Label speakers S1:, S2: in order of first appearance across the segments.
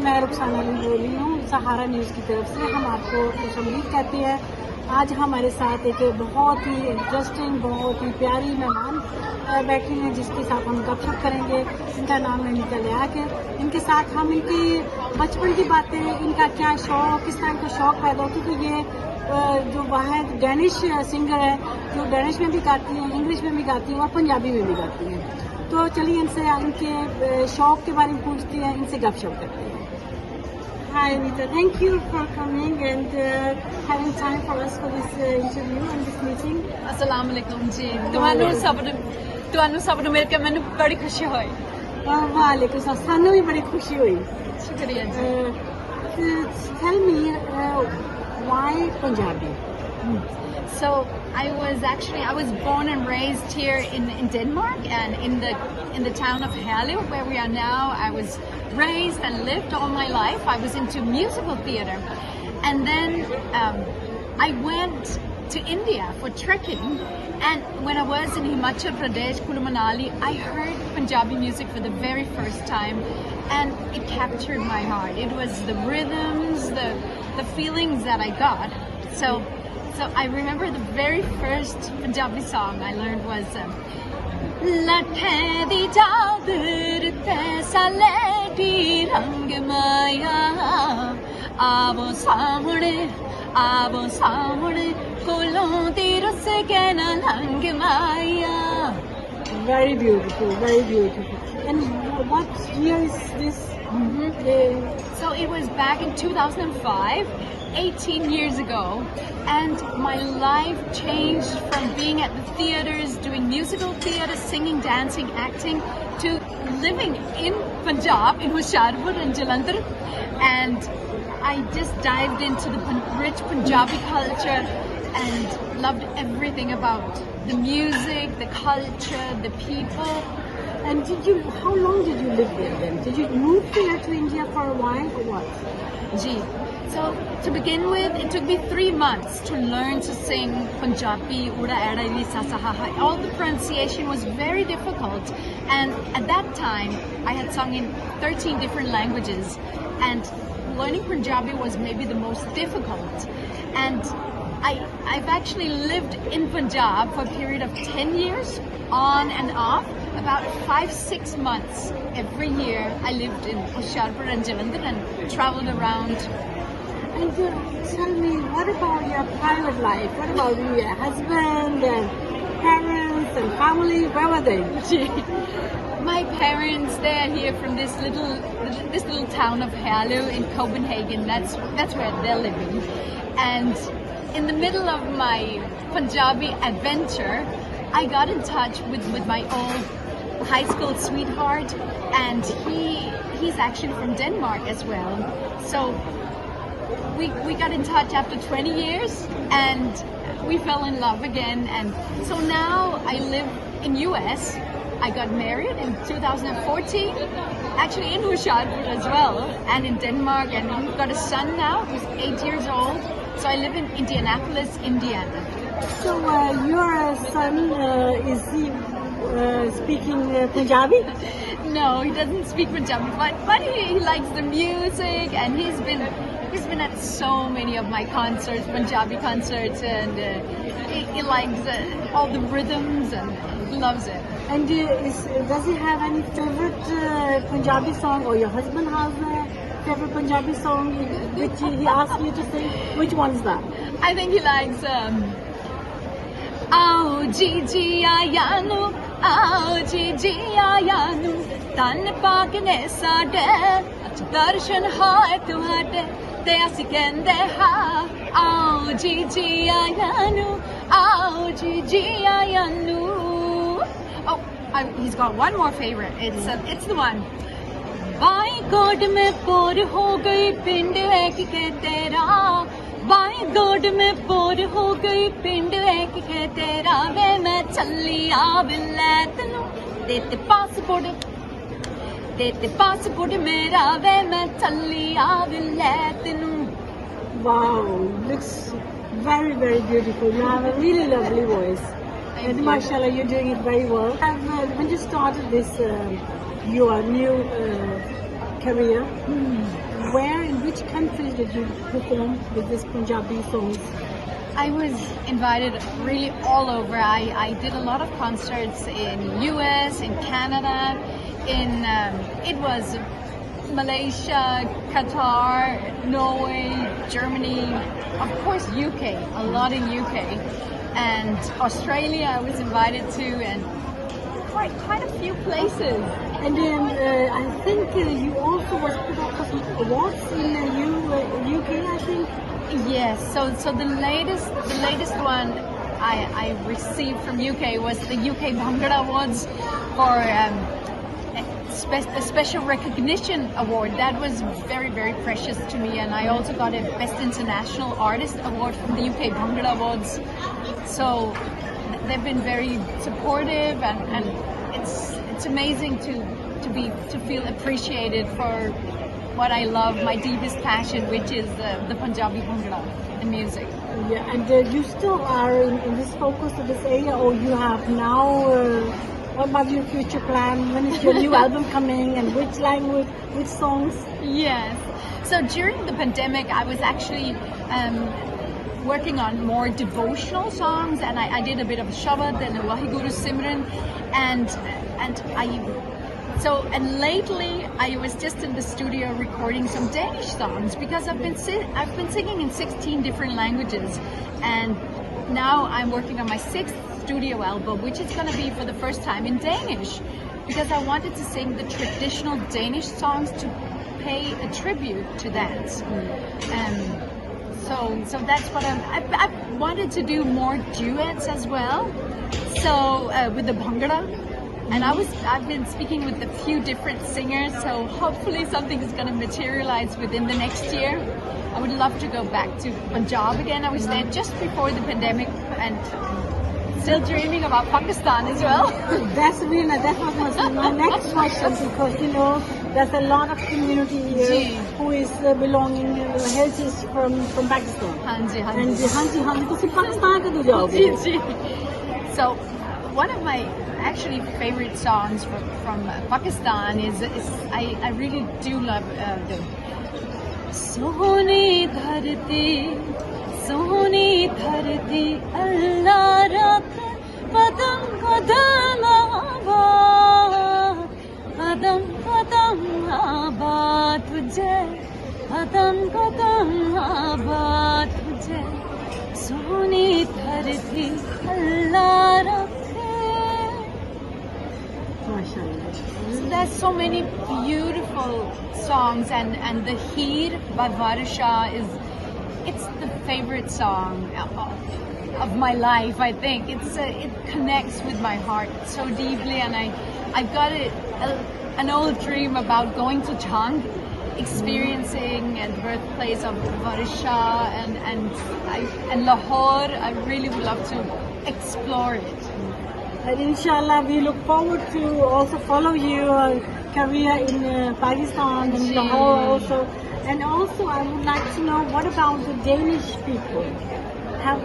S1: मैं रुखसाना अली बोल रही हूँ सहारा न्यूज़ की तरफ से। हम आपको खुशामदीद कहते हैं। आज हमारे साथ एक बहुत ही इंटरेस्टिंग, बहुत ही प्यारी मेहमान बैठी हैं जिसके साथ हम गपशप करेंगे। इनका नाम अनीता है। इनके साथ हम इनकी बचपन की बातें, इनका क्या शौक़, किस तरह का शौक़ पैदा हो, क्योंकि ये जो वाहिद डेनिश सिंगर है जो डेनिश में भी गाती हैं, इंग्लिश में भी गाती हैं और पंजाबी में भी गाती हैं। तो चलिए इनसे इनके शौक़ के बारे में पूछते हैं, इनसे गपशप करते हैं। Hi Anita, thank you for coming and having time for us for this interview and this meeting.
S2: अस्सलाम वालेकुम जी। ਤੁਹਾਨੂੰ ਸਭ ਨੂੰ ਮਿਲ ਕੇ ਮੈਨੂੰ ਬੜੀ ਖੁਸ਼ੀ ਹੋਈ।
S1: वालेकुम सलाम, सानू भी बड़ी खुशी हुई।
S2: शुक्रिया जी।
S1: Tell me why Punjabi?
S2: So I was born and raised here in Denmark and in the town of Pehli, where we are now. I was raised and lived all my life. I was into musical theater, and then I went to India for trekking, and when I was in Himachal Pradesh, Kulu Manali, I heard Punjabi music for the very first time, and it captured my heart. It was the rhythms, the feelings that I got. So I remember the very first Punjabi song I learned was Lathe di chadar te saleti rang maya aavo samne kolon di rus ke na lang maya.
S1: Very beautiful, very beautiful. And what year is this?
S2: So it was back in 2005, 18 years ago, and my life changed from being at the theaters, doing musical theater, singing, dancing, acting, to living in Punjab, in Hoshiarpur and Jalandhar, and I just dived into the rich Punjabi culture and loved everything about the music, the culture, the people.
S1: And how long did you live there then? Did you move there to India for a while or what?
S2: Gee. So to begin with, it took me 3 months to learn to sing Punjabi, Uda Ada Lisa Sahaha. All the pronunciation was very difficult, and at that time I had sung in 13 different languages, and learning Punjabi was maybe the most difficult. And I've actually lived in Punjab for a period of 10 years, on and off, about 5-6 months every year. I lived in Hoshiarpur and Jalandhar and traveled around.
S1: And tell me, what about your private life? What about your husband and parents and family? Where were they?
S2: My parents, they are here from this little town of Pehli in Copenhagen. That's where they're living. And in the middle of my Punjabi adventure, I got in touch with my old high school sweetheart, and he's actually from Denmark as well. So we got in touch after 20 years, and we fell in love again. And so now I live in US. I got married in 2014, actually in Hoshiarpur as well, and in Denmark, and we've got a son now who's 8 years old. So I live in Indianapolis, Indiana.
S1: So your son, is he speaking Punjabi?
S2: No, he doesn't speak Punjabi, but he likes the music, and he's been at so many of my concerts, Punjabi concerts, and he likes all the rhythms and he loves it.
S1: And does he have any favorite Punjabi song, or your husband has a favorite Punjabi song which he asked you to sing? Which one is that?
S2: I think he likes Aao ji ji aaya nu, aao ji ji aaya nu, tan paak ne saade darshan hai tuhade te assi kende ha. Aao ji ji aaya nu, aao ji ji aaya nu. Oh, he's got one more favorite. It's the one. By गोड में पोर हो गई पिंड एक के तेरा, by गोड में पोर हो गई पिंड एक के तेरा, वे मैं चली आ बिल्लै तैनू देते पासपोर्ट मेरा, वे मैं चली आ बिल्लै तैनू.
S1: Wow, looks very, very beautiful. You have a really lovely voice. And mashallah, you're doing it very well. When you started this your new career, where, in which countries did you perform with this Punjabi songs?
S2: I was invited really all over. I did a lot of concerts in US, in Canada, it was Malaysia, Qatar, Norway, Germany, of course UK, a lot in UK, and Australia I was invited to, and quite a few places.
S1: And then I think you also was put up for some awards in UK, I think.
S2: Yes, so the latest one I received from UK was the UK Bhangra Awards for a special recognition award. That was very, very precious to me, and I also got a Best International Artist Award from the UK Bhangra Awards. So they've been very supportive, and it's amazing to feel appreciated for what I love, my deepest passion, which is the Punjabi Bhangra and music.
S1: Yeah, and you still are in this focus of this area, or you have now, what about your future plan? When is your new album coming, and which language, which songs?
S2: Yes. So during the pandemic, I was actually working on more devotional songs, and I did a bit of Shabad and Wahiguru Simran, and lately I was just in the studio recording some Danish songs, because I've been singing in 16 different languages, and now I'm working on my 6th studio album, which is going to be for the first time in Danish, because I wanted to sing the traditional Danish songs to pay a tribute to that. So that's what I wanted to do more duets as well. So with the Bhangra. And I've been speaking with a few different singers, so hopefully something is going to materialize within the next year. I would love to go back to Punjab again. I was there just before the pandemic, and still dreaming about Pakistan as well.
S1: That was my next question, because there's a lot of community here who is belonging heritage from Pakistan.
S2: Hanji.
S1: And hanji, to Pakistan kado jaoge?
S2: So one of my actually favorite songs from Pakistan is I really do love the Sohni dharti Allah rakh padam padam abad tujhe padam abad tujhe Sohni dharti Allah rakh. There's so many beautiful songs, and the Heer by Varsha it's the favorite song of my life. I think it connects with my heart so deeply, and I've got an old dream about going to Chang, experiencing the birthplace of Varsha and Lahore. I really would love to explore it.
S1: And inshallah, we look forward to also follow your career in Pakistan and Lahore also. And also, I would like to know, what about the Danish people? How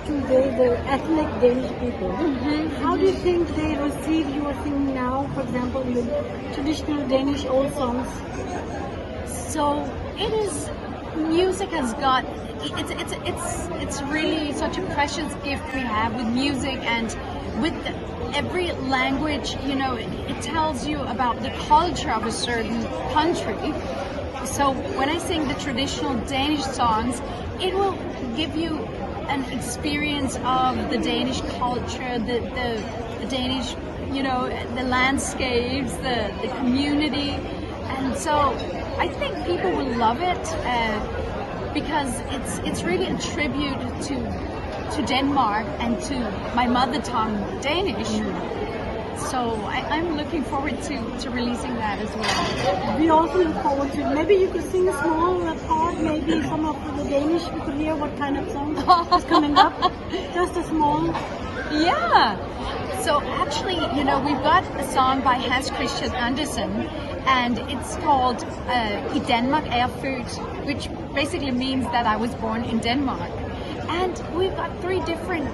S1: do the ethnic Danish people, how do you think they receive your singing now, for example, the traditional Danish old songs?
S2: So it is, music has got, it's really such a precious gift we have with music, and with every language, it tells you about the culture of a certain country. So when I sing the traditional Danish songs, it will give you an experience of the Danish culture, the Danish, the landscapes, the community. And so I think people will love it because it's really a tribute to Denmark and to my mother tongue, Danish. So I'm looking forward to releasing that as well.
S1: We also look forward to, maybe you could sing a small part, maybe some of the Danish, we could hear what kind of song is coming up. Just a small.
S2: Yeah. So actually, we've got a song by Hans Christian Andersen, and it's called I Danmark er født, which basically means that I was born in Denmark. And we've got 3 different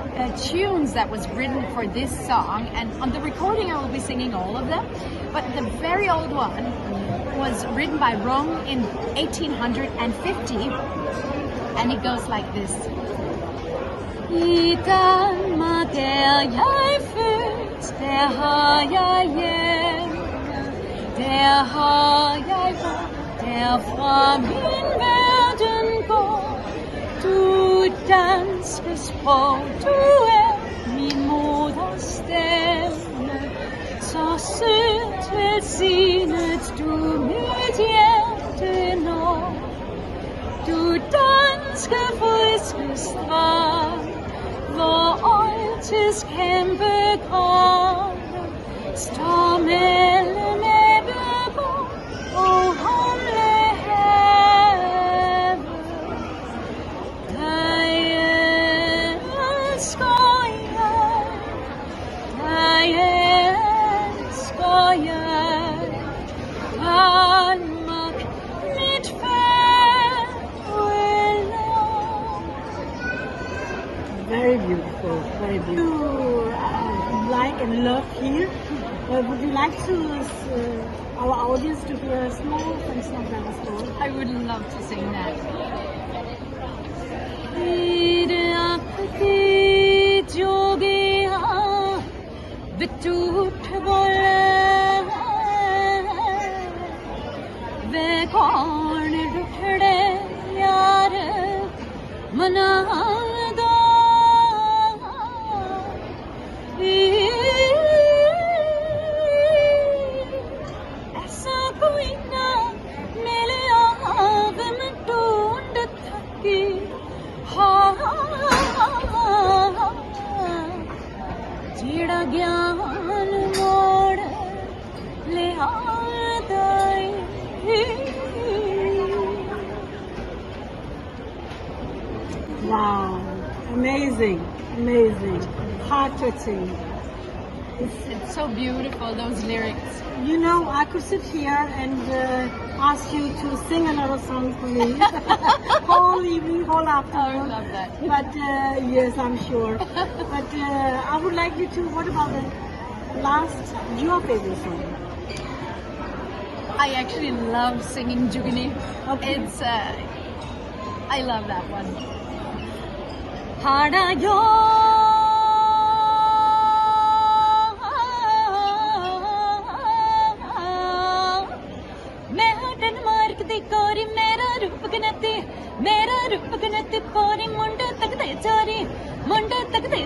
S2: tunes that was written for this song, and on the recording I will be singing all of them, but the very old one was written by Rome in 1850, and it goes like this. I Danmark jeg født, der har jeg hjem, der har jeg vært, derfra min verden går. Du danske språk, du min moders stemme, så sødt velsignet du mit hjerte når. Du danske friske strand, hvor oldtids kæmpe grave står mellem Ebbeborg og Humle have. Dig elsker jeg, dig elsker jeg, Danmark mit
S1: Very beautiful, very beautiful. Like and love here. Would you like to our audience to hear a small function of that story?
S2: I would love to sing that.
S1: Wow, amazing, amazing, heart-touching.
S2: It's so beautiful, those lyrics.
S1: You know, I could sit here and ask you to sing another song for me, whole evening, whole afternoon.
S2: I would love that.
S1: But yes, I'm sure. But I would like you to, what about the last, your favorite song?
S2: I actually love singing Jugani.
S1: Okay.
S2: It's, I love that one. Hada yo. मेरा रूप गनती पोरी मुंडे तकदे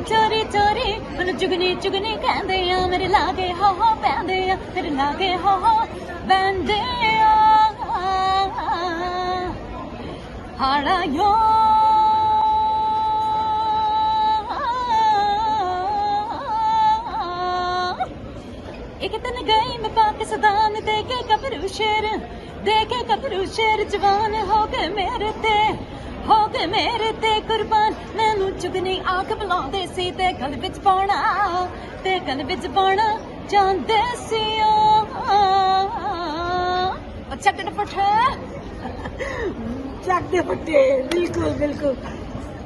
S2: चोरी चोरी मनु चुगनी चुगनी कहंदे आ मेरे लागे हो पैंदे आ मेरे लागे हो बैंदे आ हाड़ा यो एक दिन गई मैं पाकिस्तान देखे कबरू शेर जवान हो गए मेरे ते कुर्बान मैनू चुगनी आख बुलांदे सी ते गल विच पाना चाहंदे सी ओ चकड़
S1: फटे बिल्कुल बिल्कुल.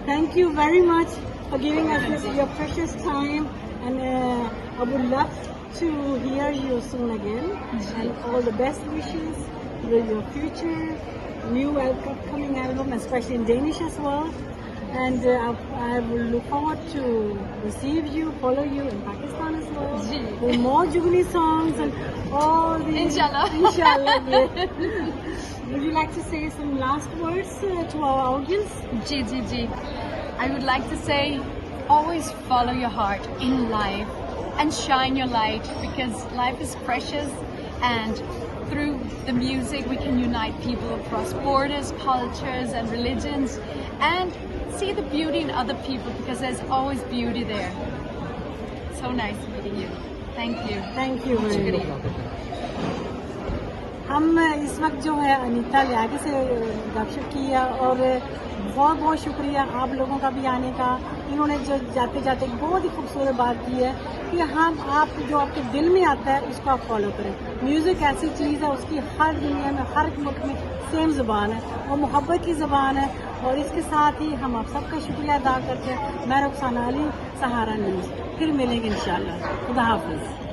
S1: Thank you very much for giving us your precious time, and I would love to hear you soon again, and all the best wishes with your future new upcoming album, especially in Danish as well. And I will look forward to receive you, follow you in Pakistan as well, with more Jugni songs and all the
S2: Inshallah.
S1: Yeah. Would you like to say some last words to our audience?
S2: Ji. I would like to say, always follow your heart in life and shine your light, because life is precious, and through the music we can unite people across borders, cultures and religions, and see the beauty in other people, because there's always beauty there. So nice meeting you. Thank you.
S1: Thank you very much. हम इस वक्त जो है अनीता लियागे से गपशप किया, और बहुत बहुत शुक्रिया आप लोगों का भी आने का। इन्होंने जो जाते जाते बहुत ही खूबसूरत बात की है कि हम आप जो आपके दिल में आता है उसको आप फॉलो करें। म्यूज़िक ऐसी चीज़ है, उसकी हर दुनिया में हर मुल्क में सेम ज़ुबान है, वो मोहब्बत की ज़ुबान है। और इसके साथ ही हम आप सबका शुक्रिया अदा करते हैं। मैं रुखसाना अली, सहारा न्यूज़। फिर मिलेंगे इंशाल्लाह। खुदा हाफिज़।